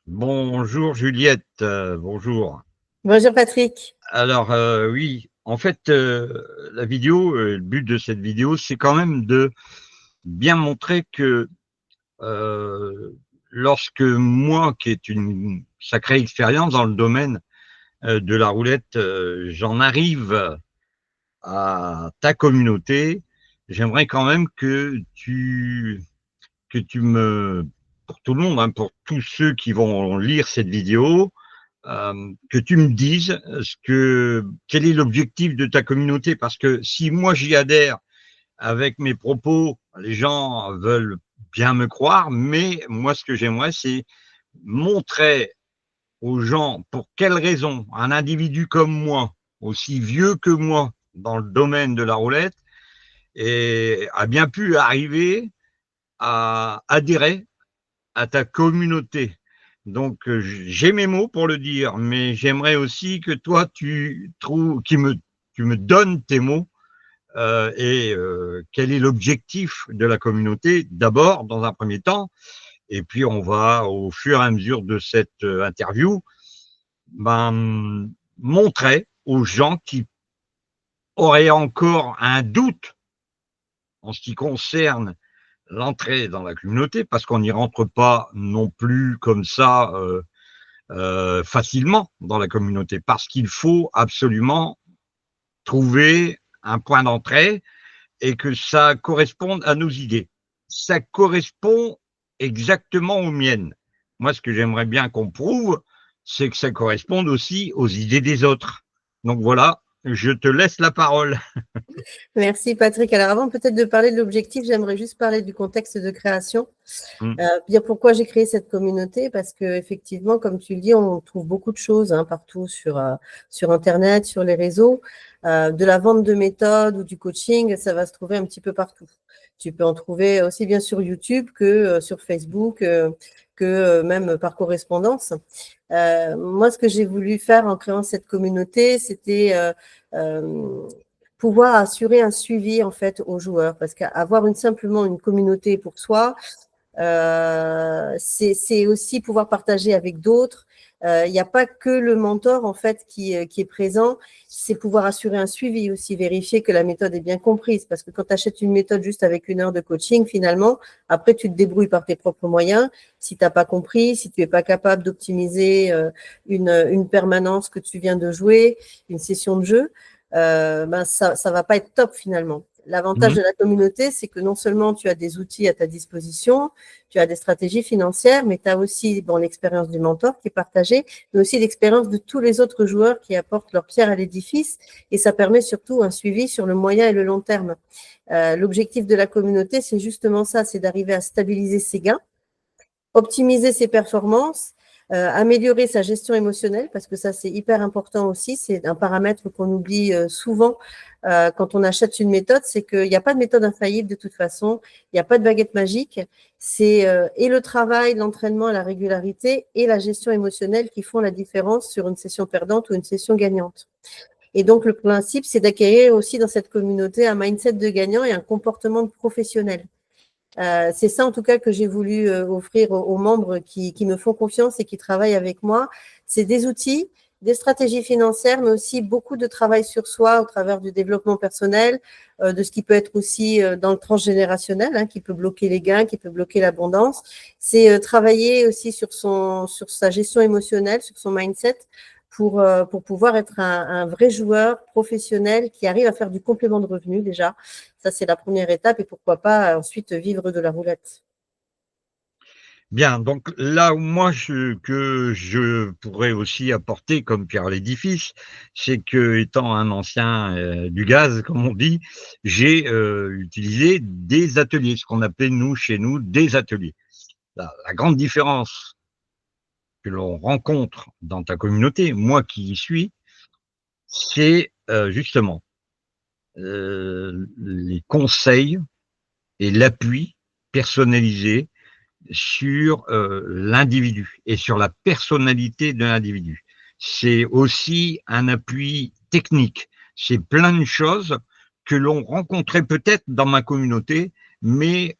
Bonjour Juliette, bonjour. Bonjour Patrick. Alors oui, en fait, la vidéo, le but de cette vidéo, c'est quand même de bien montrer que euh, lorsque moi, qui est une sacrée expérience dans le domaine de la roulette, j'en arrive à ta communauté, j'aimerais quand même que tu pour tout le monde, hein, pour tous ceux qui vont lire cette vidéo, que tu me dises quel est l'objectif de ta communauté, parce que si moi j'y adhère avec mes propos, les gens veulent bien me croire, mais moi ce que j'aimerais, c'est montrer aux gens pour quelles raisons un individu comme moi, aussi vieux que moi dans le domaine de la roulette, a bien pu arriver à adhérer à ta communauté. Donc, j'ai mes mots pour le dire, mais j'aimerais aussi que toi, tu me donnes tes mots quel est l'objectif de la communauté, d'abord, dans un premier temps, et puis on va, au fur et à mesure de cette interview, montrer aux gens qui auraient encore un doute en ce qui concerne l'entrée dans la communauté, parce qu'on n'y rentre pas non plus comme ça facilement dans la communauté, parce qu'il faut absolument trouver un point d'entrée et que ça corresponde à nos idées. Ça correspond exactement aux miennes. Moi, ce que j'aimerais bien qu'on prouve, c'est que ça corresponde aussi aux idées des autres. Donc voilà, je te laisse la parole. Merci Patrick. Alors avant peut-être de parler de l'objectif, j'aimerais juste parler du contexte de création. Dire pourquoi j'ai créé cette communauté, parce que effectivement, comme tu le dis, on trouve beaucoup de choses partout sur Internet, sur les réseaux. De la vente de méthodes ou du coaching, ça va se trouver un petit peu partout. Tu peux en trouver aussi bien sur YouTube que sur Facebook, que même par correspondance. Moi, ce que j'ai voulu faire en créant cette communauté, c'était pouvoir assurer un suivi en fait aux joueurs, parce qu'avoir simplement une communauté pour soi, c'est aussi pouvoir partager avec d'autres. Il n'y a pas que le mentor en fait qui est présent, c'est pouvoir assurer un suivi aussi, vérifier que la méthode est bien comprise, parce que quand tu achètes une méthode juste avec 1 heure de coaching, finalement, après tu te débrouilles par tes propres moyens. Si tu n'as pas compris, si tu n'es pas capable d'optimiser une permanence que tu viens de jouer, une session de jeu, ça va pas être top finalement. L'avantage de la communauté, c'est que non seulement tu as des outils à ta disposition, tu as des stratégies financières, mais tu as aussi l'expérience du mentor qui est partagée, mais aussi l'expérience de tous les autres joueurs qui apportent leur pierre à l'édifice, et ça permet surtout un suivi sur le moyen et le long terme. L'objectif de la communauté, c'est justement ça, c'est d'arriver à stabiliser ses gains, optimiser ses performances, améliorer sa gestion émotionnelle, parce que ça, c'est hyper important aussi. C'est un paramètre qu'on oublie souvent quand on achète une méthode, c'est qu'il n'y a pas de méthode infaillible de toute façon, il n'y a pas de baguette magique. C'est et le travail, l'entraînement, la régularité et la gestion émotionnelle qui font la différence sur une session perdante ou une session gagnante. Et donc, le principe, c'est d'acquérir aussi dans cette communauté un mindset de gagnant et un comportement de professionnel. C'est ça en tout cas que j'ai voulu offrir aux membres qui me font confiance et qui travaillent avec moi. C'est des outils, des stratégies financières, mais aussi beaucoup de travail sur soi au travers du développement personnel, de ce qui peut être aussi dans le transgénérationnel, qui peut bloquer les gains, qui peut bloquer l'abondance. C'est travailler aussi sur sa gestion émotionnelle, sur son mindset, pour pouvoir être un vrai joueur professionnel qui arrive à faire du complément de revenu déjà. Ça, c'est la première étape, et pourquoi pas ensuite vivre de la roulette. Bien, donc là où moi que je pourrais aussi apporter comme pierre à l'édifice, c'est que étant un ancien du gaz, comme on dit, j'ai utilisé des ateliers, ce qu'on appelait nous chez nous des ateliers. La grande différence que l'on rencontre dans ta communauté, moi qui y suis, c'est justement les conseils et l'appui personnalisé sur l'individu et sur la personnalité de l'individu. C'est aussi un appui technique. C'est plein de choses que l'on rencontrait peut-être dans ma communauté, mais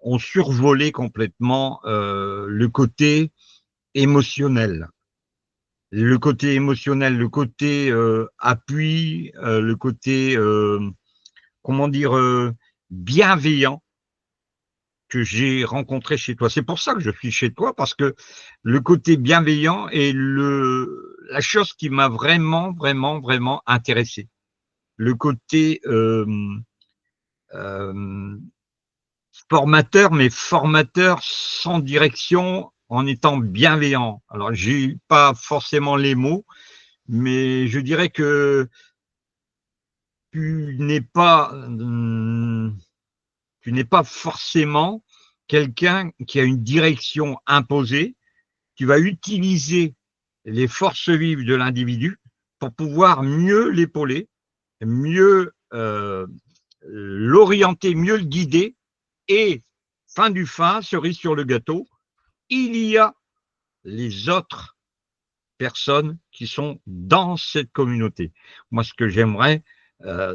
on survolait complètement le côté émotionnel. Le côté émotionnel, le côté appui, le côté, comment dire, bienveillant que j'ai rencontré chez toi. C'est pour ça que je suis chez toi, parce que le côté bienveillant est la chose qui m'a vraiment, vraiment, vraiment intéressé. Le côté euh, formateur, mais formateur sans direction, en étant bienveillant. Alors, j'ai pas forcément les mots, mais je dirais que tu n'es pas, tu n'es pas forcément quelqu'un qui a une direction imposée. Tu vas utiliser les forces vives de l'individu pour pouvoir mieux l'épauler, mieux l'orienter, mieux le guider. Et fin du fin, cerise sur le gâteau, il y a les autres personnes qui sont dans cette communauté. Moi, ce que j'aimerais,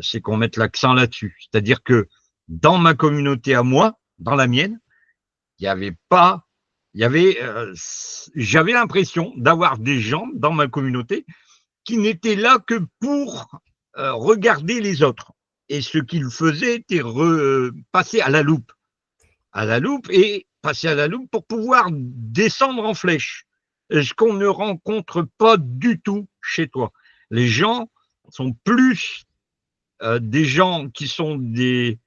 c'est qu'on mette l'accent là-dessus. C'est-à-dire que dans ma communauté à moi, dans la mienne, il n'y avait pas, j'avais l'impression d'avoir des gens dans ma communauté qui n'étaient là que pour regarder les autres. Et ce qu'ils faisaient était passer à la loupe et passer à la loupe pour pouvoir descendre en flèche. Ce qu'on ne rencontre pas du tout chez toi. Les gens sont plus des gens qui sont des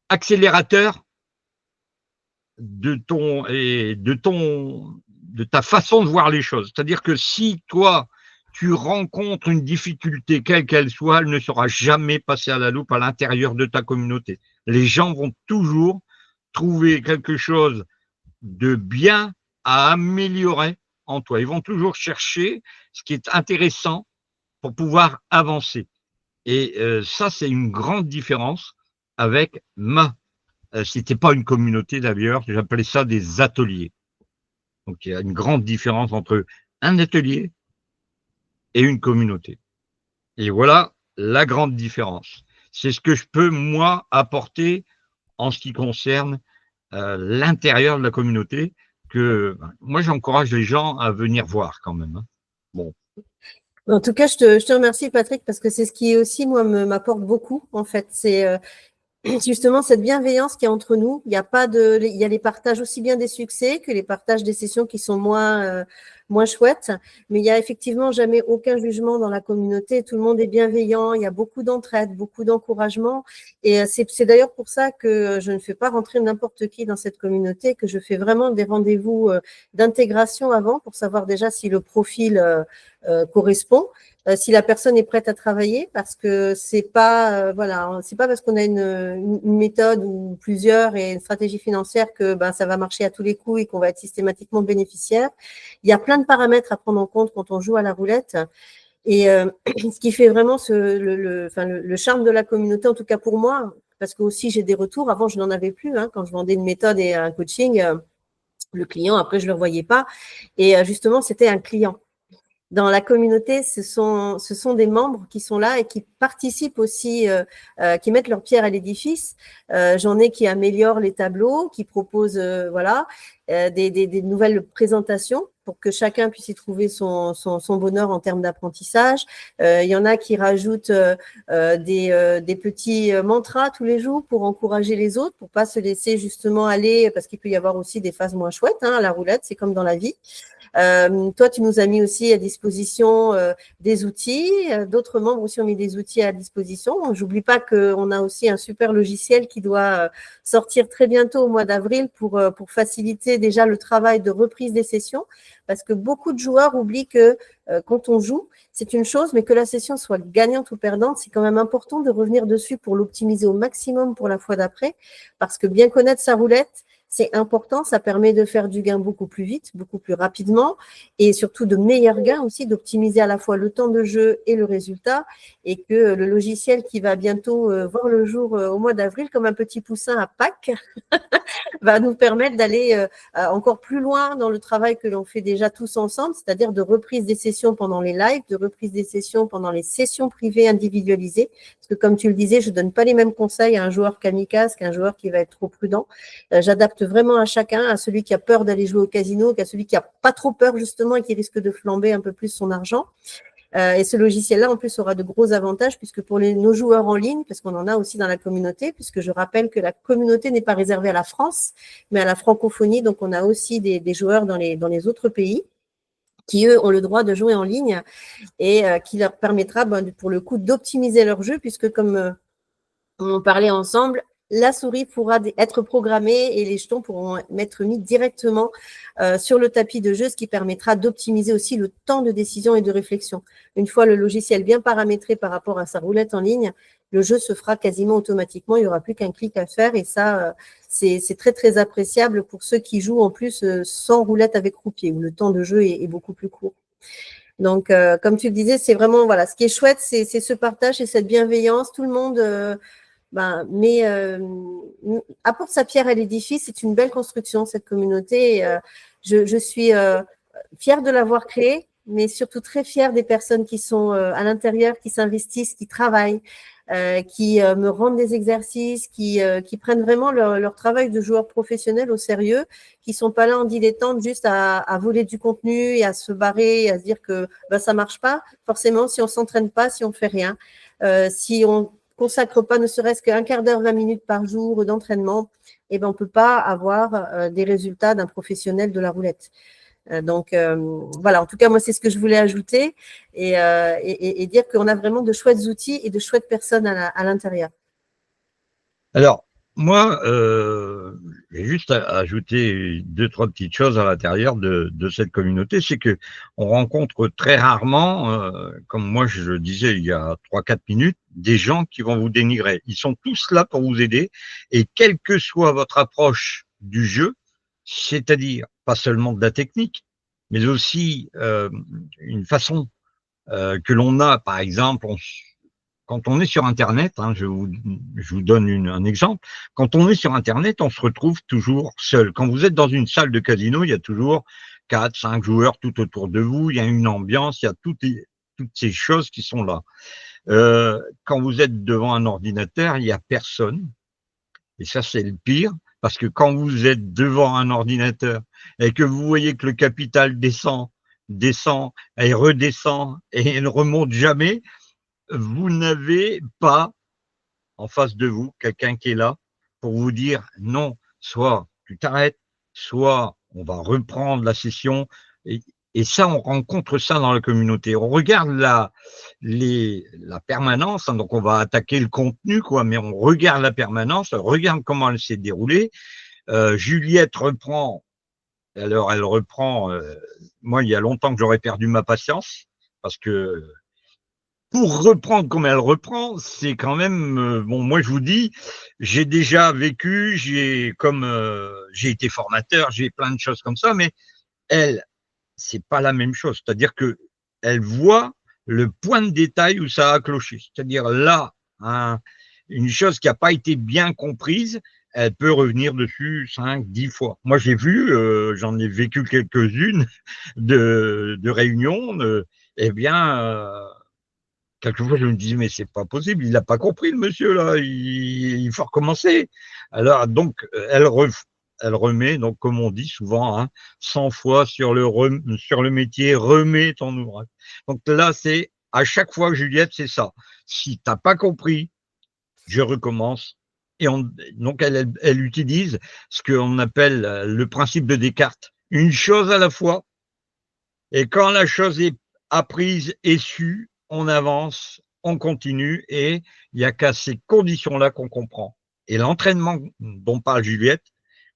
accélérateurs de ta façon de voir les choses. C'est-à-dire que si toi, tu rencontres une difficulté, quelle qu'elle soit, elle ne sera jamais passée à la loupe à l'intérieur de ta communauté. Les gens vont toujours trouver quelque chose de bien à améliorer en toi. Ils vont toujours chercher ce qui est intéressant pour pouvoir avancer. Et ça, c'est une grande différence avec c'était pas une communauté d'ailleurs, j'appelais ça des ateliers. Donc il y a une grande différence entre un atelier et une communauté. Et voilà la grande différence. C'est ce que je peux, moi, apporter en ce qui concerne l'intérieur de la communauté, que moi, j'encourage les gens à venir voir quand même. Bon. En tout cas, je te remercie, Patrick, parce que c'est ce qui aussi, moi, m'apporte beaucoup, en fait. C'est justement cette bienveillance qui est entre nous. Il y a les partages aussi bien des succès que les partages des sessions qui sont moins chouettes, mais il y a effectivement jamais aucun jugement dans la communauté. Tout le monde est bienveillant. Il y a beaucoup d'entraide, beaucoup d'encouragement, et c'est d'ailleurs pour ça que je ne fais pas rentrer n'importe qui dans cette communauté, que je fais vraiment des rendez-vous d'intégration avant pour savoir déjà si le profil correspond. Si la personne est prête à travailler, parce que c'est pas voilà, c'est pas parce qu'on a une méthode ou plusieurs et une stratégie financière que ça va marcher à tous les coups et qu'on va être systématiquement bénéficiaire. Il y a plein de paramètres à prendre en compte quand on joue à la roulette. Et ce qui fait vraiment le charme de la communauté, en tout cas pour moi, parce que aussi j'ai des retours. Avant, je n'en avais plus quand je vendais une méthode et un coaching. Le client, après, je le revoyais pas. Et justement, c'était un client. Dans la communauté, ce sont des membres qui sont là et qui participent aussi, qui mettent leur pierre à l'édifice. J'en ai qui améliorent les tableaux, qui proposent des nouvelles présentations pour que chacun puisse y trouver son bonheur en termes d'apprentissage. Il y en a qui rajoutent des petits mantras tous les jours pour encourager les autres, pour pas se laisser justement aller, parce qu'il peut y avoir aussi des phases moins chouettes à la roulette, c'est comme dans la vie. Toi, tu nous as mis aussi à disposition des outils. D'autres membres aussi ont mis des outils à disposition. J'oublie pas qu'on a aussi un super logiciel qui doit sortir très bientôt au mois d'avril pour faciliter déjà le travail de reprise des sessions, parce que beaucoup de joueurs oublient que quand on joue, c'est une chose, mais que la session soit gagnante ou perdante, c'est quand même important de revenir dessus pour l'optimiser au maximum pour la fois d'après, parce que bien connaître sa roulette, c'est important, ça permet de faire du gain beaucoup plus vite, beaucoup plus rapidement, et surtout de meilleurs gains aussi, d'optimiser à la fois le temps de jeu et le résultat, et que le logiciel qui va bientôt voir le jour au mois d'avril, comme un petit poussin à Pâques, va nous permettre d'aller encore plus loin dans le travail que l'on fait déjà tous ensemble, c'est-à-dire de reprise des sessions pendant les lives, de reprise des sessions pendant les sessions privées individualisées. Parce que comme tu le disais, je donne pas les mêmes conseils à un joueur kamikaze qu'à un joueur qui va être trop prudent. J'adapte vraiment à chacun, à celui qui a peur d'aller jouer au casino, qu'à celui qui a pas trop peur justement et qui risque de flamber un peu plus son argent. Et ce logiciel-là, en plus, aura de gros avantages puisque pour nos joueurs en ligne, parce qu'on en a aussi dans la communauté, puisque je rappelle que la communauté n'est pas réservée à la France, mais à la francophonie. Donc, on a aussi des joueurs dans les autres pays qui, eux, ont le droit de jouer en ligne et qui leur permettra, pour le coup, d'optimiser leur jeu puisque, comme on parlait ensemble, la souris pourra être programmée et les jetons pourront être mis directement sur le tapis de jeu, ce qui permettra d'optimiser aussi le temps de décision et de réflexion. Une fois le logiciel bien paramétré par rapport à sa roulette en ligne, le jeu se fera quasiment automatiquement. Il n'y aura plus qu'un clic à faire et ça, c'est très, très appréciable pour ceux qui jouent en plus sans roulette avec croupier, où le temps de jeu est beaucoup plus court. Donc, comme tu le disais, c'est vraiment, voilà, ce qui est chouette, c'est ce partage et cette bienveillance. Tout le monde apporte sa pierre à l'édifice. C'est une belle construction, cette communauté. Je suis fière de l'avoir créée, mais surtout très fière des personnes qui sont à l'intérieur, qui s'investissent, qui travaillent, qui me rendent des exercices, qui prennent vraiment leur travail de joueur professionnel au sérieux, qui sont pas là en dilettante juste à voler du contenu et à se barrer et à se dire que ça marche pas. Forcément, si on s'entraîne pas, si on fait rien, si on consacre pas ne serait-ce qu'un quart d'heure, 20 minutes par jour d'entraînement, on peut pas avoir des résultats d'un professionnel de la roulette. Donc, voilà, en tout cas, moi, c'est ce que je voulais ajouter et dire qu'on a vraiment de chouettes outils et de chouettes personnes à l'intérieur. Alors, moi, j'ai juste ajouté 2-3 petites choses à l'intérieur de cette communauté. C'est que on rencontre très rarement, comme moi je le disais il y a 3-4 minutes, des gens qui vont vous dénigrer. Ils sont tous là pour vous aider et quelle que soit votre approche du jeu, c'est-à-dire pas seulement de la technique, mais aussi une façon que l'on a, par exemple, quand on est sur Internet, je vous donne un exemple, quand on est sur Internet, on se retrouve toujours seul. Quand vous êtes dans une salle de casino, il y a toujours 4-5 joueurs tout autour de vous, il y a une ambiance, il y a toutes ces choses qui sont là. Quand vous êtes devant un ordinateur, il n'y a personne. Et ça, c'est le pire, parce que quand vous êtes devant un ordinateur et que vous voyez que le capital descend et redescend et ne remonte jamais, vous n'avez pas en face de vous quelqu'un qui est là pour vous dire non, soit tu t'arrêtes, soit on va reprendre la session. Et ça, on rencontre ça dans la communauté. On regarde la permanence, donc on va attaquer le contenu, quoi, mais on regarde la permanence, on regarde comment elle s'est déroulée. Juliette reprend, alors elle reprend, moi il y a longtemps que j'aurais perdu ma patience, parce que pour reprendre comme elle reprend, c'est quand même bon. Moi, je vous dis, j'ai déjà vécu, j'ai été formateur, j'ai plein de choses comme ça, mais elle, c'est pas la même chose. C'est-à-dire que elle voit le point de détail où ça a cloché. C'est-à-dire là, une chose qui n'a pas été bien comprise, elle peut revenir dessus 5-10 fois. Moi, j'ai vu, j'en ai vécu quelques-unes de réunions. Eh bien. Quelquefois, je me disais, mais c'est pas possible, il n'a pas compris le monsieur là, il faut recommencer. Alors, donc, elle remet, donc, comme on dit souvent, 100 fois sur le métier, remets ton ouvrage. Donc là, c'est à chaque fois, Juliette, c'est ça. Si tu n'as pas compris, je recommence. Et donc, elle utilise ce qu'on appelle le principe de Descartes, une chose à la fois. Et quand la chose est apprise et sue, on avance, on continue et il n'y a qu'à ces conditions-là qu'on comprend. Et l'entraînement dont parle Juliette,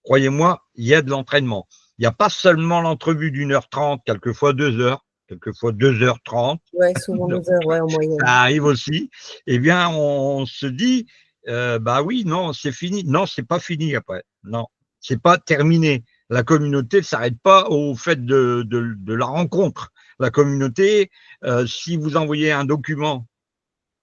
croyez-moi, il y a de l'entraînement. Il n'y a pas seulement l'entrevue d'1h30, quelquefois 2 heures, quelquefois 2h30. Ouais, souvent 2 heures, ouais, en moyenne. Ça arrive aussi. Eh bien, on se dit, bah oui, non, c'est fini. Non, c'est pas fini après. Non, c'est pas terminé. La communauté ne s'arrête pas au fait de la rencontre. La communauté, si vous envoyez un document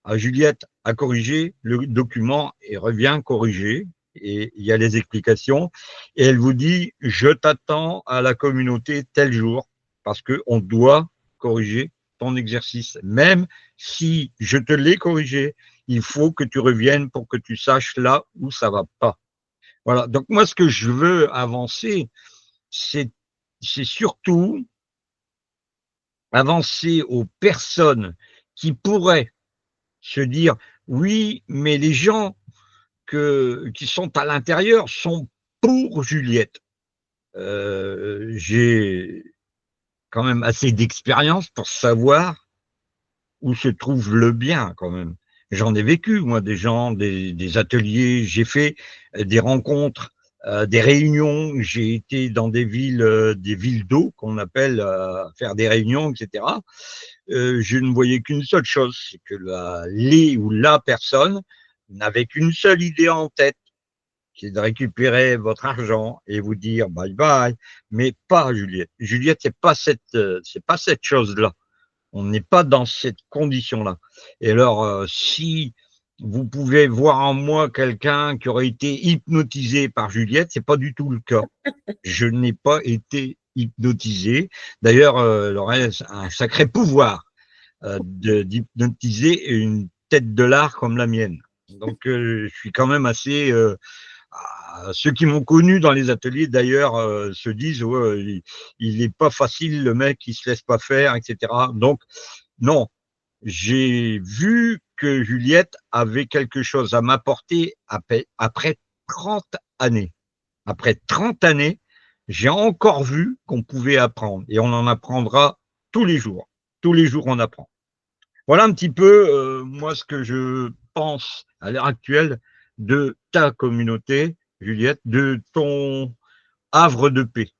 à Juliette à corriger, le document revient corrigé et il y a les explications. Et elle vous dit, je t'attends à la communauté tel jour, parce qu'on doit corriger ton exercice. Même si je te l'ai corrigé, il faut que tu reviennes pour que tu saches là où ça va pas. Voilà. Donc moi, ce que je veux avancer, c'est surtout avancer aux personnes qui pourraient se dire, oui, mais les gens qui sont à l'intérieur sont pour Juliette. J'ai quand même assez d'expérience pour savoir où se trouve le bien quand même. J'en ai vécu, moi, des gens, des ateliers, j'ai fait des rencontres, des réunions, j'ai été dans des villes d'eau qu'on appelle faire des réunions, etc. Je ne voyais qu'une seule chose, c'est que les ou la personne n'avait qu'une seule idée en tête, c'est de récupérer votre argent et vous dire bye bye, mais pas Juliette. Juliette, c'est pas cette chose-là. On n'est pas dans cette condition-là. Et alors, si vous pouvez voir en moi quelqu'un qui aurait été hypnotisé par Juliette, c'est pas du tout le cas. Je n'ai pas été hypnotisé. D'ailleurs, elle aurait un sacré pouvoir d'hypnotiser une tête de lard comme la mienne. Donc, je suis quand même assez ceux qui m'ont connu dans les ateliers, d'ailleurs, se disent ouais, il n'est pas facile, le mec, il se laisse pas faire, etc. Donc, non, j'ai vu que Juliette avait quelque chose à m'apporter après 30 années. Après 30 années, j'ai encore vu qu'on pouvait apprendre et on en apprendra tous les jours. Tous les jours, on apprend. Voilà un petit peu, moi, ce que je pense à l'heure actuelle de ta communauté, Juliette, de ton havre de paix.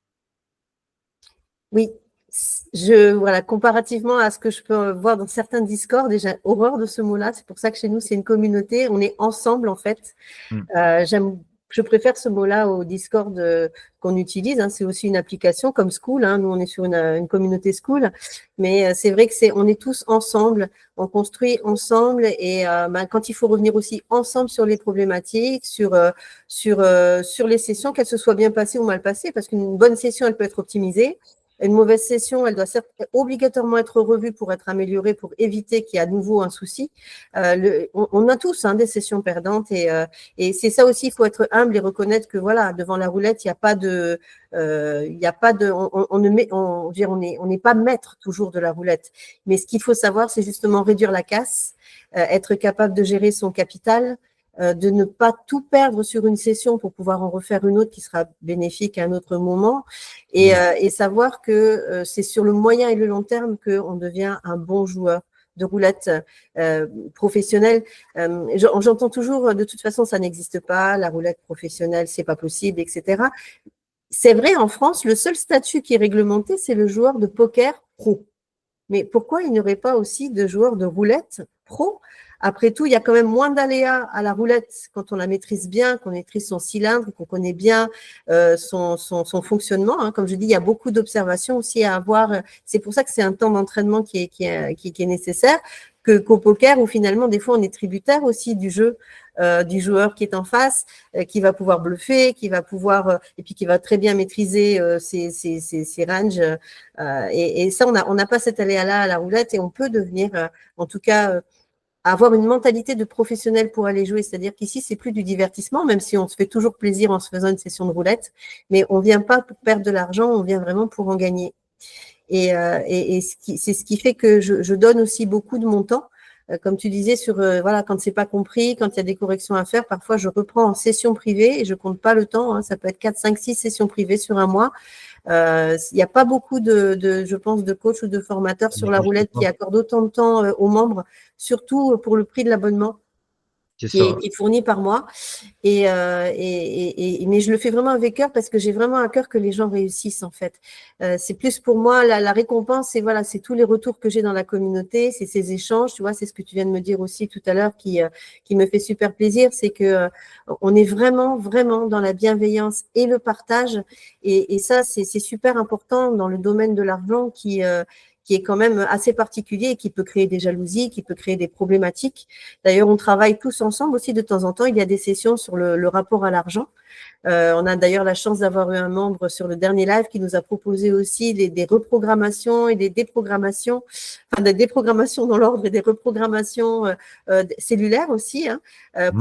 Oui, voilà, comparativement à ce que je peux voir dans certains Discord, déjà horreur de ce mot-là. C'est pour ça que chez nous, c'est une communauté. On est ensemble, en fait. Je préfère ce mot-là au Discord qu'on utilise. Hein. C'est aussi une application comme School. Hein. Nous, on est sur une communauté School. Mais c'est vrai que on est tous ensemble. On construit ensemble. Et quand il faut revenir aussi ensemble sur les problématiques, sur les sessions, qu'elles se soient bien passées ou mal passées, parce qu'une bonne session, elle peut être optimisée. Une mauvaise session, elle doit obligatoirement être revue pour être améliorée, pour éviter qu'il y ait à nouveau un souci. On a tous des sessions perdantes et c'est ça aussi, il faut être humble et reconnaître que voilà, devant la roulette, il n'y a pas de, on n'est pas maître toujours de la roulette. Mais ce qu'il faut savoir, c'est justement réduire la casse, être capable de gérer son capital, de ne pas tout perdre sur une session pour pouvoir en refaire une autre qui sera bénéfique à un autre moment et savoir que c'est sur le moyen et le long terme qu'on devient un bon joueur de roulette professionnelle. J'entends toujours, de toute façon, ça n'existe pas, la roulette professionnelle, c'est pas possible, etc. C'est vrai, en France, le seul statut qui est réglementé, c'est le joueur de poker pro. Mais pourquoi il n'y aurait pas aussi de joueurs de roulette pro? Après tout, il y a quand même moins d'aléas à la roulette quand on la maîtrise bien, qu'on maîtrise son cylindre, qu'on connaît bien son fonctionnement. Hein. Comme je dis, il y a beaucoup d'observations aussi à avoir. C'est pour ça que c'est un temps d'entraînement qui est nécessaire, qu'au poker, où finalement, des fois, on est tributaire aussi du jeu, du joueur qui est en face, qui va pouvoir bluffer, qui va pouvoir, et puis qui va très bien maîtriser ses ranges. Et ça, on n'a pas cet aléa-là à la roulette et on peut devenir, en tout cas, avoir une mentalité de professionnel pour aller jouer. C'est-à-dire qu'ici, c'est plus du divertissement, même si on se fait toujours plaisir en se faisant une session de roulette, mais on vient pas pour perdre de l'argent, on vient vraiment pour en gagner. Et c'est ce qui fait que je donne aussi beaucoup de mon temps. Comme tu disais, voilà, quand c'est pas compris, quand il y a des corrections à faire, parfois je reprends en session privée et je compte pas le temps. Hein, ça peut être 4, 5, 6 sessions privées sur un mois. Il n'y a pas beaucoup je pense, de coachs ou de formateurs sur la roulette qui accordent autant de temps aux membres, surtout pour le prix de l'abonnement qui est fourni par mois. Mais je le fais vraiment avec cœur parce que j'ai vraiment à cœur que les gens réussissent en fait. C'est plus pour moi la récompense, c'est tous les retours que j'ai dans la communauté, c'est ces échanges, tu vois, c'est ce que tu viens de me dire aussi tout à l'heure qui me fait super plaisir, c'est que on est vraiment dans la bienveillance et le partage et ça c'est super important dans le domaine de l'argent qui qui est quand même assez particulier et qui peut créer des jalousies, qui peut créer des problématiques. D'ailleurs, on travaille tous ensemble aussi de temps en temps. Il y a des sessions sur le rapport à l'argent. On a d'ailleurs la chance d'avoir eu un membre sur le dernier live qui nous a proposé aussi des reprogrammations et des déprogrammations, enfin des déprogrammations dans l'ordre et des reprogrammations cellulaires aussi, hein,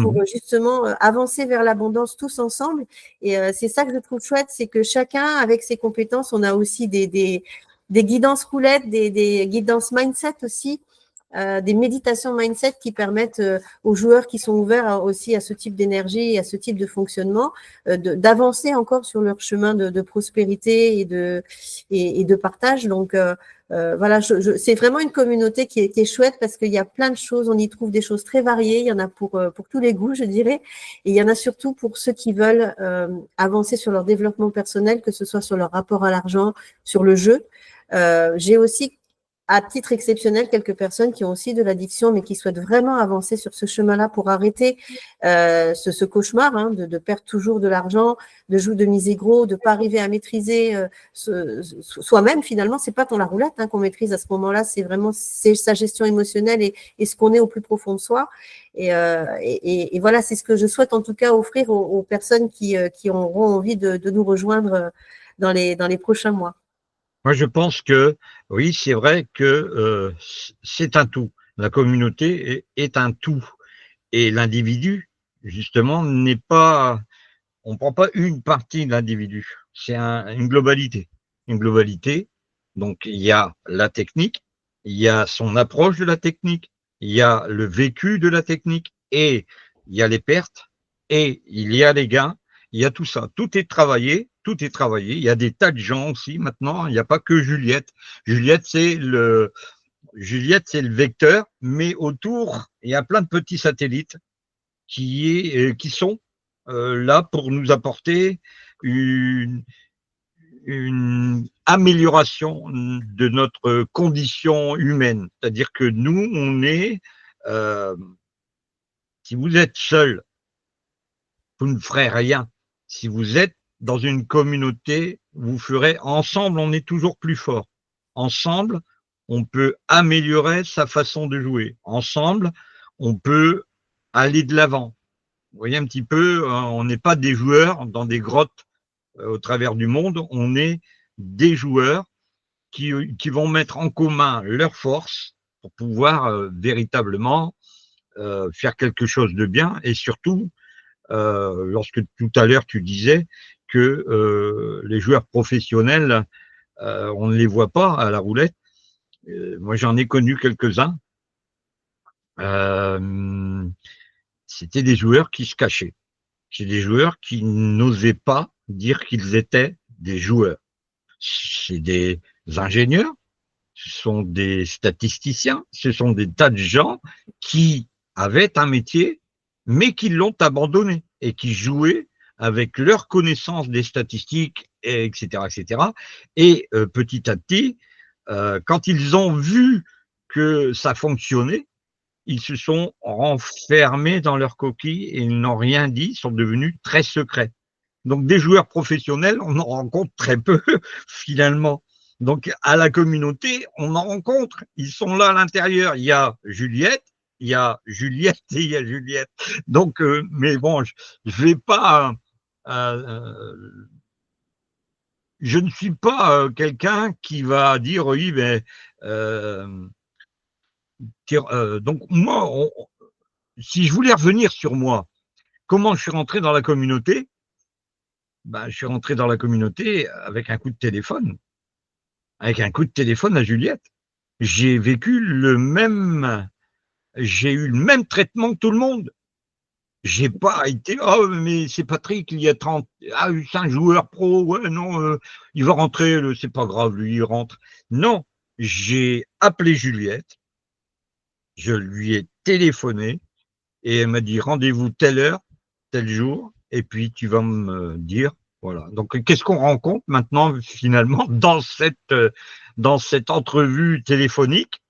pour justement avancer vers l'abondance tous ensemble. Et c'est ça que je trouve chouette, c'est que chacun, avec ses compétences, on a aussi des guidances roulettes, des guidances mindset aussi, des méditations mindset qui permettent aux joueurs qui sont ouverts aussi à ce type d'énergie et à ce type de fonctionnement d'avancer encore sur leur chemin de prospérité et de partage. Donc voilà, c'est vraiment une communauté qui est chouette parce qu'il y a plein de choses, on y trouve des choses très variées, il y en a pour tous les goûts, je dirais, et il y en a surtout pour ceux qui veulent avancer sur leur développement personnel, que ce soit sur leur rapport à l'argent, sur le jeu. J'ai aussi à titre exceptionnel, quelques personnes qui ont aussi de l'addiction, mais qui souhaitent vraiment avancer sur ce chemin-là pour arrêter ce cauchemar, hein, de perdre toujours de l'argent, de jouer de miser gros, de pas arriver à maîtriser soi-même. Finalement, c'est pas tant la roulette hein, qu'on maîtrise à ce moment-là, c'est vraiment sa gestion émotionnelle et ce qu'on est au plus profond de soi. Et voilà, c'est ce que je souhaite en tout cas offrir aux personnes qui auront envie de nous rejoindre dans les prochains mois. Moi, je pense que oui, c'est vrai que c'est un tout. La communauté est un tout. Et l'individu, justement, n'est pas… On ne prend pas une partie de l'individu. C'est une globalité. Une globalité. Donc, il y a la technique, il y a son approche de la technique, il y a le vécu de la technique, et il y a les pertes, et il y a les gains. Il y a tout ça. Tout est travaillé. Tout est travaillé. Il y a des tas de gens aussi maintenant. Il n'y a pas que Juliette. Juliette, c'est le vecteur, mais autour, il y a plein de petits satellites qui sont là pour nous apporter une amélioration de notre condition humaine. C'est-à-dire que nous, on est, si vous êtes seul, vous ne ferez rien. Si vous êtes dans une communauté, vous ferez ensemble, on est toujours plus fort. Ensemble, on peut améliorer sa façon de jouer. Ensemble, on peut aller de l'avant. Vous voyez un petit peu, on n'est pas des joueurs dans des grottes au travers du monde, on est des joueurs qui vont mettre en commun leurs forces pour pouvoir véritablement faire quelque chose de bien et surtout lorsque tout à l'heure tu disais que les joueurs professionnels, on ne les voit pas à la roulette. Moi, j'en ai connu quelques-uns. C'était des joueurs qui se cachaient. C'est des joueurs qui n'osaient pas dire qu'ils étaient des joueurs. C'est des ingénieurs, ce sont des statisticiens, ce sont des tas de gens qui avaient un métier, mais qui l'ont abandonné et qui jouaient avec leur connaissance des statistiques, etc., etc. Et petit à petit, quand ils ont vu que ça fonctionnait, ils se sont renfermés dans leur coquille et ils n'ont rien dit, ils sont devenus très secrets. Donc, des joueurs professionnels, on en rencontre très peu, finalement. Donc, à la communauté, on en rencontre. Ils sont là à l'intérieur. Il y a Juliette, il y a Juliette et il y a Juliette. Donc, mais bon, je vais pas… je ne suis pas quelqu'un qui va dire, oui, mais… donc, moi, si je voulais revenir sur moi, comment je suis rentré dans la communauté? Ben, je suis rentré dans la communauté avec un coup de téléphone. Avec un coup de téléphone à Juliette. J'ai vécu j'ai eu le même traitement que tout le monde. J'ai pas été, oh, mais c'est Patrick, il y a 30, ah, c'est un joueur pro, ouais, non, il va rentrer, c'est pas grave, lui, il rentre. Non, j'ai appelé Juliette, je lui ai téléphoné et elle m'a dit rendez-vous telle heure, tel jour, et puis tu vas me dire, voilà. Donc, qu'est-ce qu'on rencontre maintenant, finalement, dans cette entrevue téléphonique?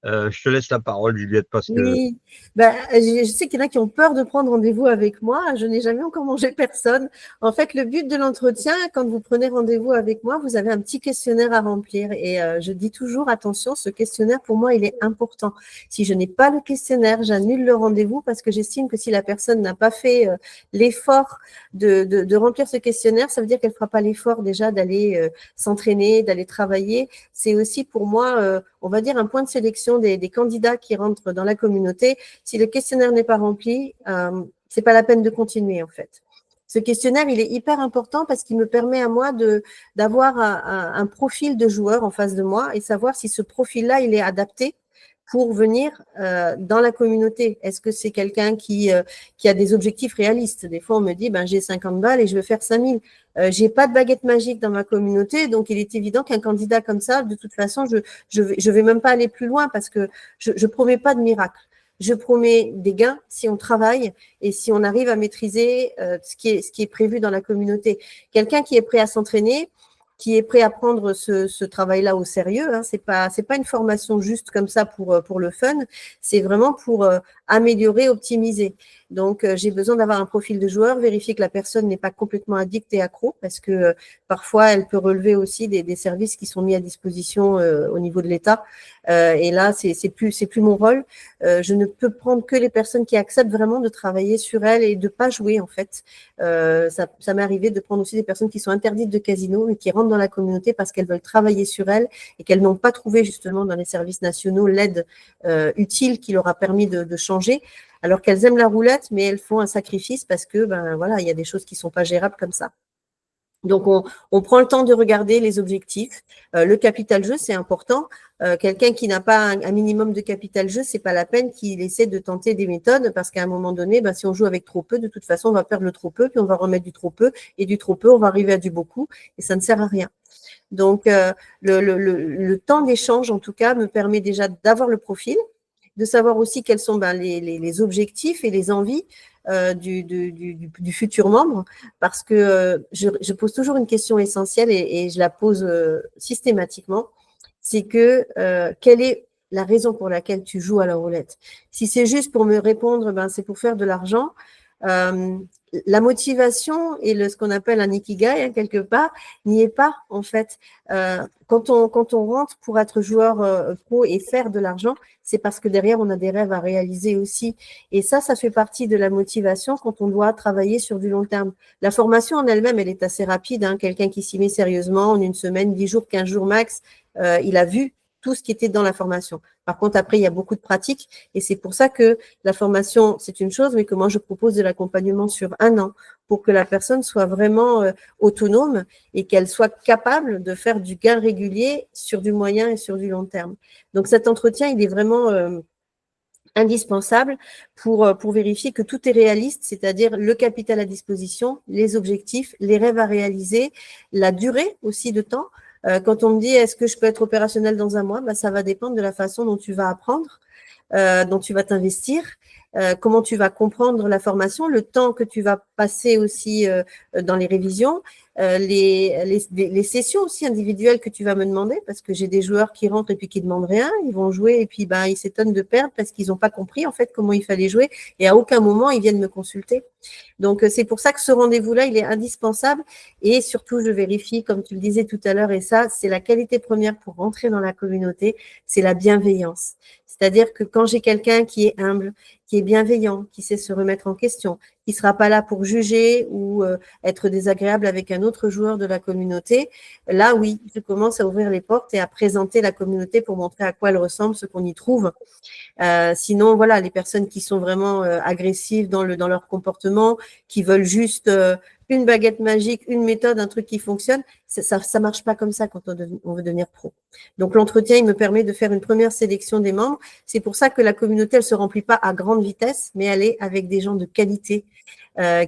Je te laisse la parole, Juliette, parce que… Oui, bah, je sais qu'il y en a qui ont peur de prendre rendez-vous avec moi. Je n'ai jamais encore mangé personne. En fait, le but de l'entretien, quand vous prenez rendez-vous avec moi, vous avez un petit questionnaire à remplir. Et je dis toujours, attention, ce questionnaire, pour moi, il est important. Si je n'ai pas le questionnaire, j'annule le rendez-vous parce que j'estime que si la personne n'a pas fait l'effort de remplir ce questionnaire, ça veut dire qu'elle ne fera pas l'effort déjà d'aller s'entraîner, d'aller travailler. C'est aussi pour moi, on va dire, un point de sélection des candidats qui rentrent dans la communauté. Si le questionnaire n'est pas rempli, c'est pas la peine de continuer en fait. Ce questionnaire, il est hyper important parce qu'il me permet à moi d'avoir un profil de joueur en face de moi et savoir si ce profil-là, il est adapté pour venir dans la communauté. Est-ce que c'est quelqu'un qui a des objectifs réalistes? Des fois, on me dit, ben, j'ai 50 balles et je veux faire 5000. J'ai pas de baguette magique dans ma communauté, donc il est évident qu'un candidat comme ça, de toute façon, je vais même pas aller plus loin parce que je promets pas de miracle. Je promets des gains si on travaille et si on arrive à maîtriser ce qui est prévu dans la communauté. Quelqu'un qui est prêt à s'entraîner, qui est prêt à prendre ce travail-là au sérieux. Hein. C'est pas une formation juste comme ça pour le fun. C'est vraiment pour améliorer, optimiser. Donc, j'ai besoin d'avoir un profil de joueur, vérifier que la personne n'est pas complètement addicte et accro, parce que parfois, elle peut relever aussi des services qui sont mis à disposition au niveau de l'État. Et là, c'est plus mon rôle. Je ne peux prendre que les personnes qui acceptent vraiment de travailler sur elles et de pas jouer, en fait. Ça m'est arrivé de prendre aussi des personnes qui sont interdites de casino et qui rentrent dans la communauté parce qu'elles veulent travailler sur elles et qu'elles n'ont pas trouvé justement dans les services nationaux l'aide utile qui leur a permis de changer, alors qu'elles aiment la roulette, mais elles font un sacrifice parce que ben voilà, il y a des choses qui sont pas gérables comme ça. Donc, on prend le temps de regarder les objectifs. Le capital jeu, c'est important. Quelqu'un qui n'a pas un minimum de capital jeu, c'est pas la peine qu'il essaie de tenter des méthodes parce qu'à un moment donné, ben, si on joue avec trop peu, de toute façon, on va perdre le trop peu, puis on va remettre du trop peu, et du trop peu, on va arriver à du beaucoup, et ça ne sert à rien. Donc, le temps d'échange, en tout cas, me permet déjà d'avoir le profil, de savoir aussi quels sont ben, les objectifs et les envies du futur membre, parce que je pose toujours une question essentielle et je la pose systématiquement, c'est que quelle est la raison pour laquelle tu joues à la roulette? Si c'est juste pour me répondre, ben, c'est pour faire de l'argent, la motivation et ce qu'on appelle un ikigai, hein, quelque part, n'y est pas, en fait. Quand on rentre pour être joueur pro et faire de l'argent, c'est parce que derrière, on a des rêves à réaliser aussi. Et ça fait partie de la motivation quand on doit travailler sur du long terme. La formation en elle-même, elle est assez rapide. Hein. Quelqu'un qui s'y met sérieusement, en une semaine, 10 jours, 15 jours max, il a vu tout ce qui était dans la formation. Par contre, après, il y a beaucoup de pratiques et c'est pour ça que la formation, c'est une chose, mais que moi, je propose de l'accompagnement sur 1 an pour que la personne soit vraiment autonome et qu'elle soit capable de faire du gain régulier sur du moyen et sur du long terme. Donc, cet entretien, il est vraiment indispensable pour vérifier que tout est réaliste, c'est-à-dire le capital à disposition, les objectifs, les rêves à réaliser, la durée aussi de temps. Quand on me dit est-ce que je peux être opérationnel dans 1 mois, bah, ça va dépendre de la façon dont tu vas apprendre, dont tu vas t'investir, comment tu vas comprendre la formation, le temps que tu vas passer aussi dans les révisions, les sessions aussi individuelles que tu vas me demander, parce que j'ai des joueurs qui rentrent et puis qui ne demandent rien, ils vont jouer et puis bah, ils s'étonnent de perdre parce qu'ils n'ont pas compris en fait comment il fallait jouer et à aucun moment ils viennent me consulter. Donc c'est pour ça que ce rendez-vous-là, il est indispensable et surtout je vérifie, comme tu le disais tout à l'heure, et ça c'est la qualité première pour rentrer dans la communauté, c'est la bienveillance. C'est-à-dire que quand j'ai quelqu'un qui est humble, qui est bienveillant, qui sait se remettre en question, qui ne sera pas là pour juger ou être désagréable avec un autre joueur de la communauté, là, oui, je commence à ouvrir les portes et à présenter la communauté pour montrer à quoi elle ressemble, ce qu'on y trouve. Sinon, voilà, les personnes qui sont vraiment agressives dans leur comportement, qui veulent juste une baguette magique, une méthode, un truc qui fonctionne, ça marche pas comme ça quand on veut devenir pro. Donc l'entretien, il me permet de faire une première sélection des membres. C'est pour ça que la communauté, elle se remplit pas à grande vitesse, mais elle est avec des gens de qualité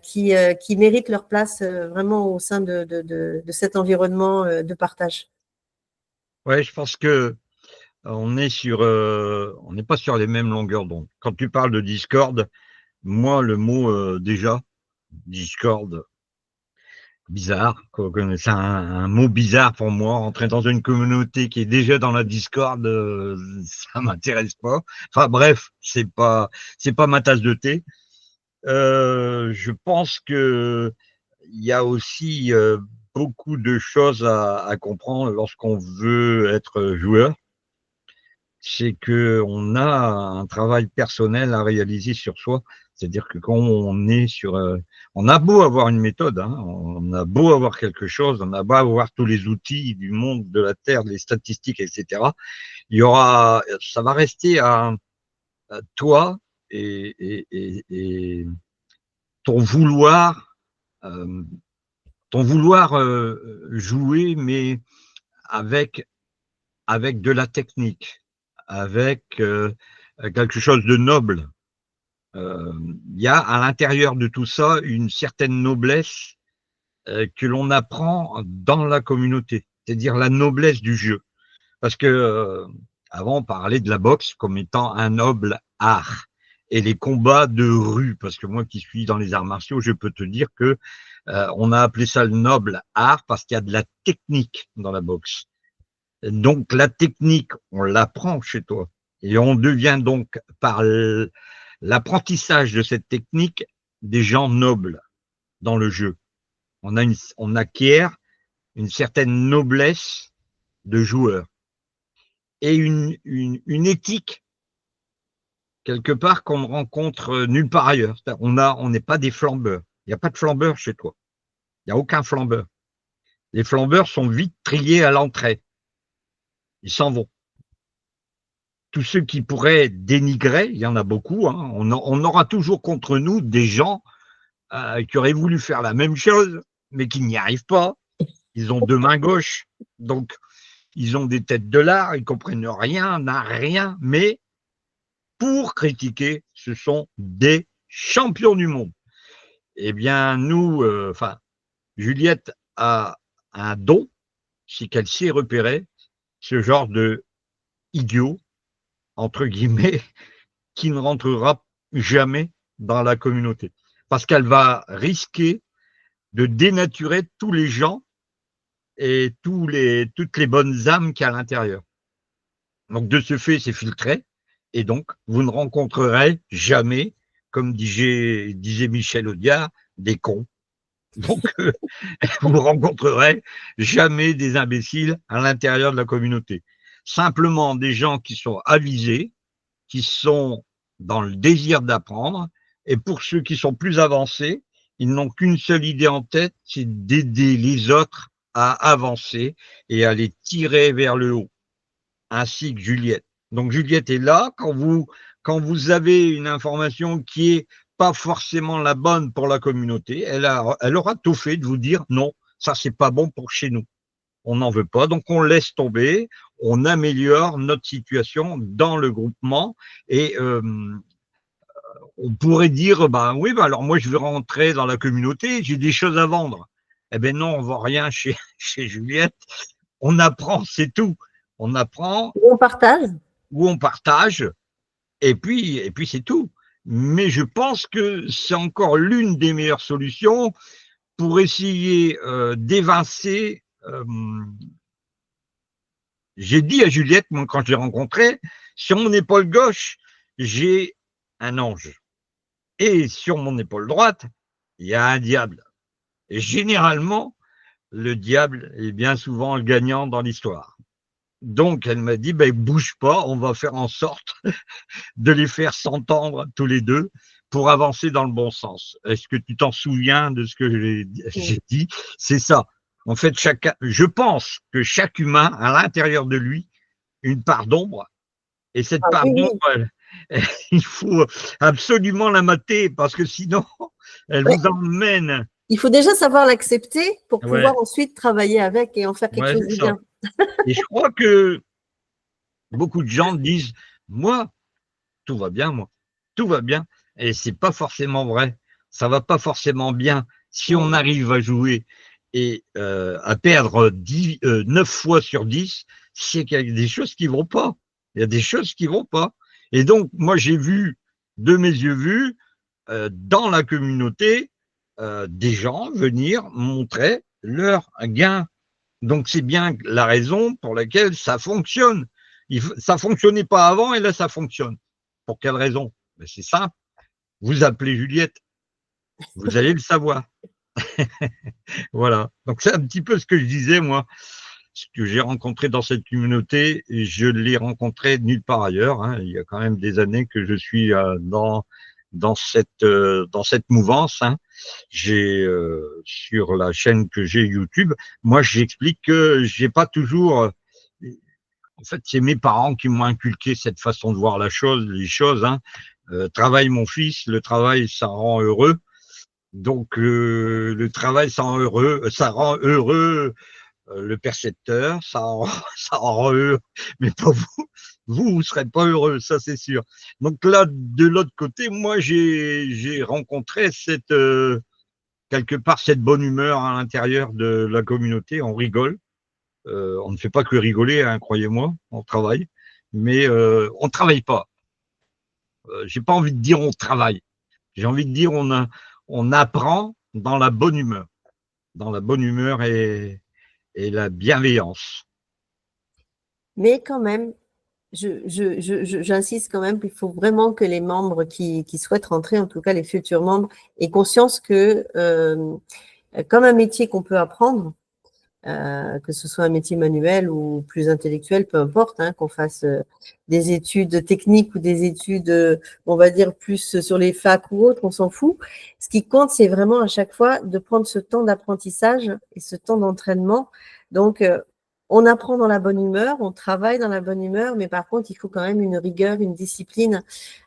qui méritent leur place vraiment au sein de cet environnement de partage. Ouais, je pense que on n'est pas sur les mêmes longueurs d'onde. Quand tu parles de Discord, moi, le mot déjà, Discord, bizarre. C'est un mot bizarre pour moi. Entrer dans une communauté qui est déjà dans la Discord, ça m'intéresse pas. Enfin bref, c'est pas ma tasse de thé. Je pense que il y a aussi beaucoup de choses à comprendre lorsqu'on veut être joueur. C'est que on a un travail personnel à réaliser sur soi. C'est-à-dire que quand on est sur, on a beau avoir une méthode, hein, on a beau avoir quelque chose, on a beau avoir tous les outils du monde, de la terre, les statistiques, etc. Il y aura, ça va rester à toi et ton vouloir, euh, jouer, mais avec de la technique, avec quelque chose de noble. Il y a à l'intérieur de tout ça une certaine noblesse que l'on apprend dans la communauté, c'est-à-dire la noblesse du jeu. Parce que avant, on parlait de la boxe comme étant un noble art. Et les combats de rue, parce que moi qui suis dans les arts martiaux, je peux te dire que on a appelé ça le noble art parce qu'il y a de la technique dans la boxe. Donc la technique, on l'apprend chez toi. Et on devient donc par l'apprentissage de cette technique des gens nobles dans le jeu. On acquiert une certaine noblesse de joueur et une éthique quelque part qu'on ne rencontre nulle part ailleurs. On n'est pas des flambeurs. Il n'y a pas de flambeurs chez toi. Il n'y a aucun flambeur. Les flambeurs sont vite triés à l'entrée. Ils s'en vont. Tous ceux qui pourraient dénigrer, il y en a beaucoup, hein, on aura toujours contre nous des gens qui auraient voulu faire la même chose, mais qui n'y arrivent pas. Ils ont deux mains gauches, donc ils ont des têtes de lard, ils comprennent rien, n'a rien, mais pour critiquer, ce sont des champions du monde. Eh bien, nous, Juliette a un don, c'est qu'elle sait repérer ce genre de idiot, entre guillemets, qui ne rentrera jamais dans la communauté. Parce qu'elle va risquer de dénaturer tous les gens et toutes les bonnes âmes qu'il y a à l'intérieur. Donc, de ce fait, c'est filtré. Et donc, vous ne rencontrerez jamais, comme disait Michel Audiard, des cons. Donc, vous ne rencontrerez jamais des imbéciles à l'intérieur de la communauté. Simplement des gens qui sont avisés, qui sont dans le désir d'apprendre. Et pour ceux qui sont plus avancés, ils n'ont qu'une seule idée en tête, c'est d'aider les autres à avancer et à les tirer vers le haut, ainsi que Juliette. Donc Juliette est là quand vous avez une information qui est pas forcément la bonne pour la communauté, elle aura tout fait de vous dire non, ça c'est pas bon pour chez nous. On n'en veut pas, donc on laisse tomber, on améliore notre situation dans le groupement et on pourrait dire, ben oui, ben alors moi je vais rentrer dans la communauté, j'ai des choses à vendre. Eh ben non, on ne vend rien chez Juliette, on apprend, c'est tout. On apprend. On partage. Ou on partage, et puis c'est tout. Mais je pense que c'est encore l'une des meilleures solutions pour essayer d'évincer. J'ai dit à Juliette, moi, quand je l'ai rencontrée, sur mon épaule gauche, j'ai un ange. Et sur mon épaule droite, il y a un diable. Et généralement, le diable est bien souvent le gagnant dans l'histoire. Donc, elle m'a dit, ben, bouge pas, on va faire en sorte de les faire s'entendre tous les deux pour avancer dans le bon sens. Est-ce que tu t'en souviens de ce que j'ai dit? C'est ça. En fait, je pense que chaque humain a à l'intérieur de lui une part d'ombre. Et cette part d'ombre, il faut absolument la mater parce que sinon, elle vous emmène. Il faut déjà savoir l'accepter pour pouvoir ensuite travailler avec et en faire quelque chose de bien. Et je crois que beaucoup de gens disent, moi, tout va bien, moi, tout va bien. Et c'est pas forcément vrai. Ça va pas forcément bien. Si on arrive à jouer et à perdre 9 fois sur 10, c'est qu'il y a des choses qui vont pas. Il y a des choses qui vont pas. Et donc, moi, j'ai vu, de mes yeux vus, dans la communauté, des gens venir montrer leur gain. Donc, c'est bien la raison pour laquelle ça fonctionne. Ça ne fonctionnait pas avant et là, ça fonctionne. Pour quelle raison? Ben, c'est simple. Vous appelez Juliette, vous allez le savoir. Voilà. Donc, c'est un petit peu ce que je disais, moi. Ce que j'ai rencontré dans cette communauté, je l'ai rencontré nulle part ailleurs. Hein. Il y a quand même des années que je suis dans cette mouvance. Hein. J'ai sur la chaîne que j'ai YouTube, moi j'explique que j'ai pas toujours. En fait, c'est mes parents qui m'ont inculqué cette façon de voir les choses. Hein. Travaille mon fils, le travail ça rend heureux. Donc le travail ça rend heureux le percepteur, ça en rend heureux, mais pas vous. Vous serez pas heureux, ça c'est sûr. Donc là, de l'autre côté, moi j'ai rencontré quelque part cette bonne humeur à l'intérieur de la communauté. On rigole, on ne fait pas que rigoler, hein, croyez-moi, on travaille, mais on travaille pas. J'ai pas envie de dire on travaille. J'ai envie de dire on apprend dans la bonne humeur et la bienveillance. Mais quand même, j'insiste quand même qu'il faut vraiment que les membres qui souhaitent rentrer, en tout cas les futurs membres, aient conscience que, comme un métier qu'on peut apprendre, que ce soit un métier manuel ou plus intellectuel, peu importe, hein, qu'on fasse des études techniques ou des études, on va dire, plus sur les facs ou autres, on s'en fout. Ce qui compte, c'est vraiment à chaque fois de prendre ce temps d'apprentissage et ce temps d'entraînement. Donc, on apprend dans la bonne humeur, on travaille dans la bonne humeur, mais par contre, il faut quand même une rigueur, une discipline.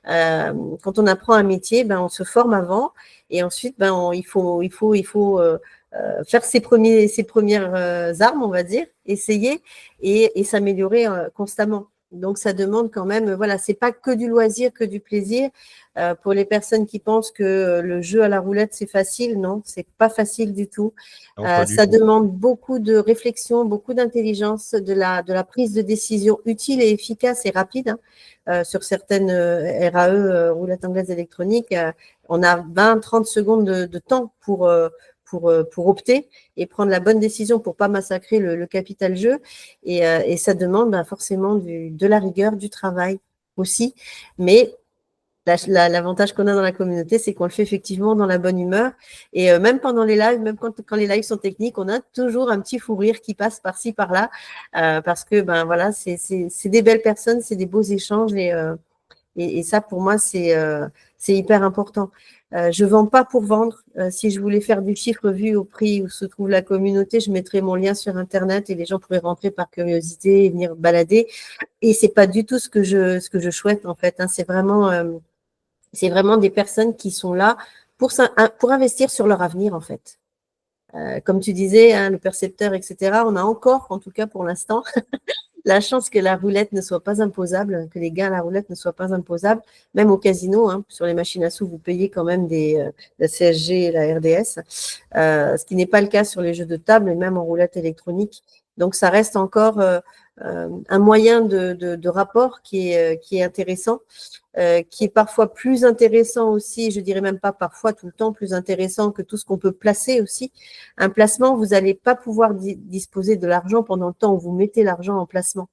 Quand on apprend un métier, ben, on se forme avant et ensuite, ben, il faut faire ses premières armes, on va dire, essayer et s'améliorer constamment. Donc, ça demande quand même, voilà, c'est pas que du loisir, que du plaisir. Pour les personnes qui pensent que le jeu à la roulette, c'est facile, non, c'est pas facile du tout. Non, pas du Ça tout. demande beaucoup de réflexion, beaucoup d'intelligence, de la prise de décision utile et efficace et rapide. Hein. Sur certaines RAE, roulettes anglaises électroniques, on a 20-30 secondes de temps pour opter et prendre la bonne décision pour pas massacrer le capital jeu. Et ça demande forcément de la rigueur, du travail aussi. Mais l'avantage qu'on a dans la communauté, c'est qu'on le fait effectivement dans la bonne humeur. Et même pendant les lives, même quand les lives sont techniques, on a toujours un petit fou rire qui passe par-ci, par-là. Parce que, ben voilà, c'est des belles personnes, c'est des beaux échanges. Et ça, pour moi, c'est hyper important. Je vends pas pour vendre. Si je voulais faire du chiffre vu au prix où se trouve la communauté, je mettrais mon lien sur Internet et les gens pourraient rentrer par curiosité et venir balader. Et c'est pas du tout ce que je souhaite, en fait. Hein. C'est vraiment des personnes qui sont là pour investir sur leur avenir, en fait. Comme tu disais, hein, le percepteur, etc., on a encore, en tout cas pour l'instant, la chance que la roulette ne soit pas imposable, que les gains à la roulette ne soient pas imposables, même au casino, hein, sur les machines à sous, vous payez quand même la CSG et la RDS, ce qui n'est pas le cas sur les jeux de table et même en roulette électronique. Donc, ça reste encore un moyen de rapport qui est intéressant, qui est parfois plus intéressant aussi, je dirais même pas parfois, tout le temps plus intéressant que tout ce qu'on peut placer aussi. Un placement, vous n'allez pas pouvoir disposer de l'argent pendant le temps où vous mettez l'argent en placement,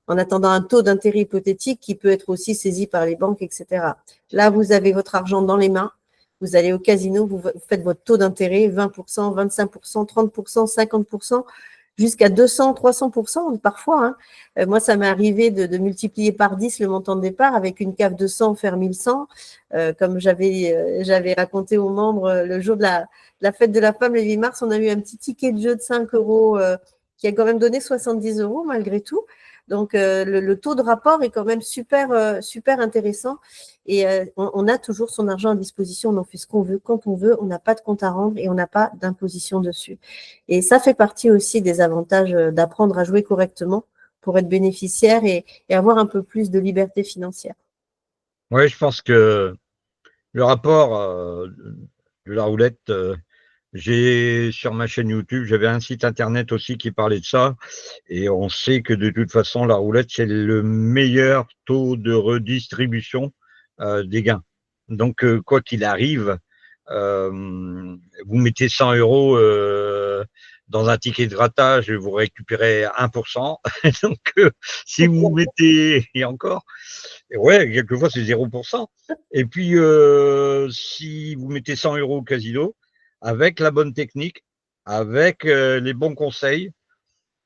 en attendant un taux d'intérêt hypothétique qui peut être aussi saisi par les banques, etc. Là, vous avez votre argent dans les mains, vous allez au casino, vous faites votre taux d'intérêt, 20%, 25%, 30%, 50%, jusqu'à 200, 300% parfois. Hein. Moi, ça m'est arrivé de multiplier par 10 le montant de départ avec une cave de 100, faire 1100. Comme j'avais raconté aux membres le jour de la fête de la femme, le 8 mars, on a eu un petit ticket de jeu de 5 euros qui a quand même donné 70 euros malgré tout. Donc, le taux de rapport est quand même super intéressant. Et on a toujours son argent à disposition, on en fait ce qu'on veut, quand on veut, on n'a pas de compte à rendre et on n'a pas d'imposition dessus. Et ça fait partie aussi des avantages d'apprendre à jouer correctement pour être bénéficiaire et avoir un peu plus de liberté financière. Oui, je pense que le rapport de la roulette, j'ai sur ma chaîne YouTube, j'avais un site internet aussi qui parlait de ça, et on sait que de toute façon, la roulette, c'est le meilleur taux de redistribution des gains. Donc, quoi qu'il arrive, vous mettez 100 euros dans un ticket de grattage, vous récupérez 1%. Donc, si vous mettez, et encore, ouais, quelquefois c'est 0%. Et puis, si vous mettez 100 euros au casino, avec la bonne technique, avec les bons conseils,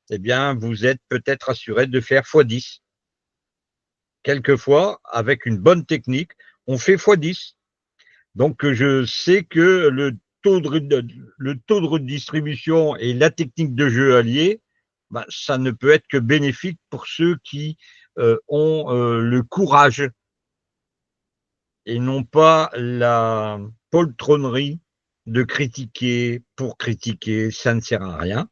eh bien, vous êtes peut-être assuré de faire x10. Quelquefois, avec une bonne technique, on fait x10. Donc, je sais que le taux de redistribution et la technique de jeu alliée, ben, ça ne peut être que bénéfique pour ceux qui ont le courage et non pas la poltronnerie de critiquer pour critiquer, ça ne sert à rien.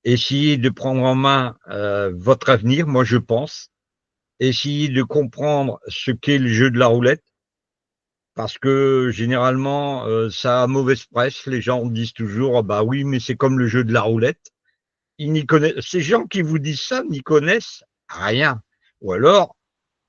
Essayez de prendre en main votre avenir, moi je pense. Essayez de comprendre ce qu'est le jeu de la roulette. Parce que généralement, ça a mauvaise presse. Les gens disent toujours, ah bah oui, mais c'est comme le jeu de la roulette. Ils n'y connaissent, ces gens qui vous disent ça n'y connaissent rien. Ou alors,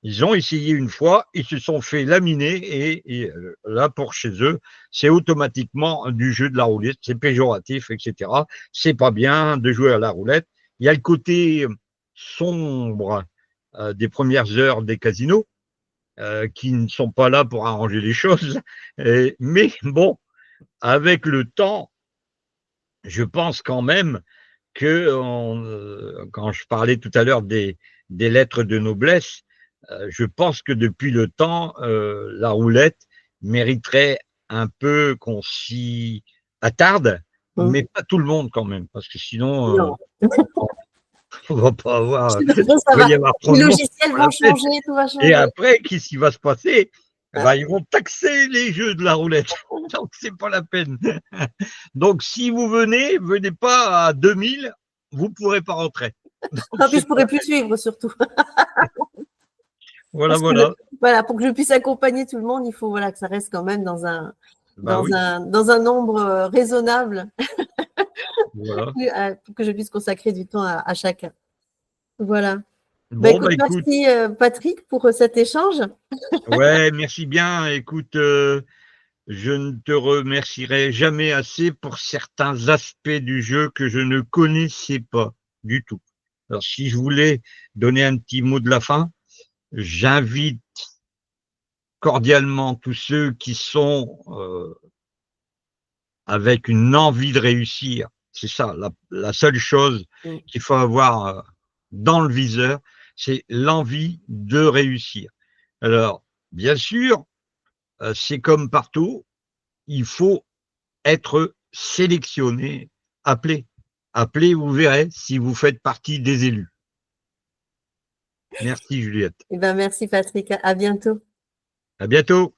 ils ont essayé une fois, ils se sont fait laminer et là, pour chez eux, c'est automatiquement du jeu de la roulette. C'est péjoratif, etc. C'est pas bien de jouer à la roulette. Il y a le côté sombre des premières heures des casinos. Qui ne sont pas là pour arranger les choses. Mais bon, avec le temps, je pense quand même que, quand je parlais tout à l'heure des lettres de noblesse, je pense que depuis le temps, la roulette mériterait un peu qu'on s'y attarde, mais pas tout le monde quand même, parce que sinon, on va pas avoir, Après, il ça va va. y avoir trop Les de monde logiciels pour vont la fête. changer, tout va Et changer. après, qu'est-ce qui va se passer? Ben, ils vont taxer les jeux de la roulette. Donc, c'est pas la peine. Donc, si vous venez, venez pas à 2000, vous pourrez pas rentrer. Donc, En plus, c'est je pas la pourrais plus peine. suivre surtout. Voilà, Parce que voilà. voilà, pour que je puisse accompagner tout le monde, il faut voilà, que ça reste quand même Bah oui, dans un nombre raisonnable voilà. pour que je puisse consacrer du temps à chacun. Voilà. Bah, Bon, écoute, bah écoute, merci Patrick pour cet échange. ouais, merci bien. Écoute, je ne te remercierai jamais assez pour certains aspects du jeu que je ne connaissais pas du tout. Alors, si je voulais donner un petit mot de la fin, j'invite cordialement tous ceux qui sont avec une envie de réussir. C'est ça, la seule chose qu'il faut avoir dans le viseur, c'est l'envie de réussir. Alors, bien sûr, c'est comme partout, il faut être sélectionné, appelé. Appelez, vous verrez si vous faites partie des élus. Merci Juliette. Eh ben, merci Patrick. À bientôt. À bientôt.